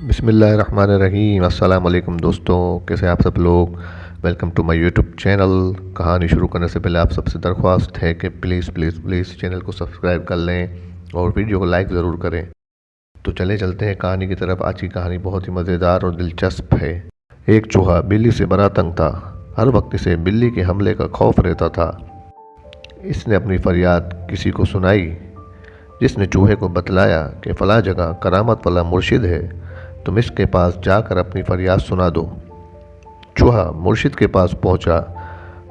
बिस्मिल्लाहिर्रहमानिर्रहीम। अस्सलाम वालेकुम दोस्तों, कैसे आप सब लोग। Welcome to my YouTube channel. कहानी शुरू करने से पहले आप सबसे दरख्वास्त है कि प्लीज़ प्लीज़ प्लीज़ चैनल को सब्सक्राइब कर लें और वीडियो को लाइक ज़रूर करें। तो चलते हैं कहानी की तरफ। आज की कहानी बहुत ही मज़ेदार और दिलचस्प है। एक चूहा बिल्ली से बड़ा तंग था। हर वक्त इसे बिल्ली के हमले का खौफ रहता था। इसने अपनी फरियाद किसी को सुनाई, जिसने चूहे को बतलाया कि फ़लाँ जगह करामत वाला मुर्शिद है, तुम इसके पास जाकर अपनी फरियाद सुना दो। चूहा मुर्शिद के पास पहुंचा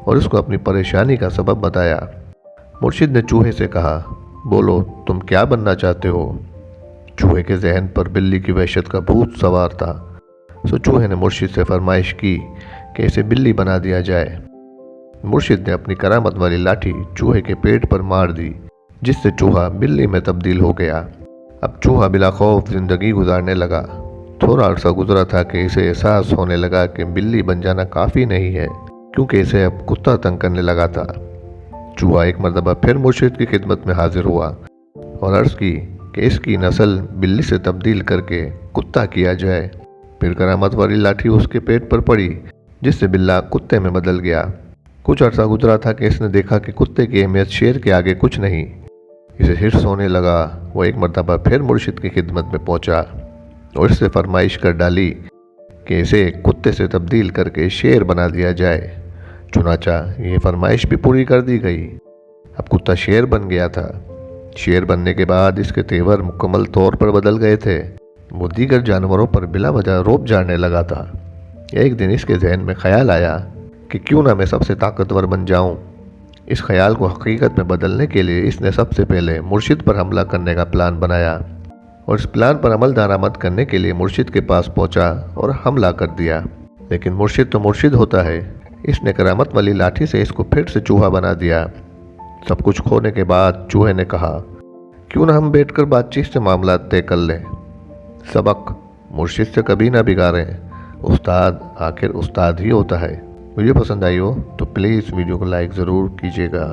और उसको अपनी परेशानी का सबब बताया। मुर्शिद ने चूहे से कहा, बोलो तुम क्या बनना चाहते हो। चूहे के जहन पर बिल्ली की वहशत का भूत सवार था। सो चूहे ने मुर्शिद से फरमाइश की कि इसे बिल्ली बना दिया जाए। मुर्शिद ने अपनी करामत वाली लाठी चूहे के पेट पर मार दी, जिससे चूहा बिल्ली में तब्दील हो गया। अब चूहा बिला खौफ जिंदगी गुजारने लगा। थोड़ा अरसा गुजरा था कि इसे एहसास होने लगा कि बिल्ली बन जाना काफ़ी नहीं है, क्योंकि इसे अब कुत्ता तंग करने लगा था। चूहा एक मरतबा फिर मुर्शिद की खिदमत में हाजिर हुआ और अर्ज़ की कि इसकी नस्ल बिल्ली से तब्दील करके कुत्ता किया जाए। फिर करामत वाली लाठी उसके पेट पर पड़ी, जिससे बिल्ला कुत्ते में बदल गया। कुछ अरसा गुजरा था कि इसने देखा कि कुत्ते की अहमियत शेर के आगे कुछ नहीं। इसे हिर्स होने लगा। वो एक मरतबा फिर मुर्शिद की खिदमत में पहुंचा और इससे फरमाइश कर डाली कि इसे कुत्ते से तब्दील करके शेर बना दिया जाए। चुनाचा ये फरमाइश भी पूरी कर दी गई। अब कुत्ता शेर बन गया था। शेर बनने के बाद इसके तेवर मुकम्मल तौर पर बदल गए थे। वो दीगर जानवरों पर बिला वजह रौब झाड़ने लगा था। एक दिन इसके जहन में ख्याल आया कि क्यों ना मैं सबसे ताकतवर बन जाऊं। इस ख्याल को हकीकत में बदलने के लिए इसने सबसे पहले मुर्शिद पर हमला करने का प्लान बनाया और इस प्लान पर अमल दरामद करने के लिए मुर्शिद के पास पहुंचा और हमला कर दिया। लेकिन मुर्शिद तो मुर्शिद होता है। इसने करामत वाली लाठी से इसको फिर से चूहा बना दिया। सब कुछ खोने के बाद चूहे ने कहा, क्यों ना हम बैठकर बातचीत से मामला तय कर लें। सबक मुर्शिद से कभी ना बिगाड़ें। उस्ताद आखिर उस्ताद ही होता है। वीडियो पसंद आई हो तो प्लीज़ वीडियो को लाइक ज़रूर कीजिएगा।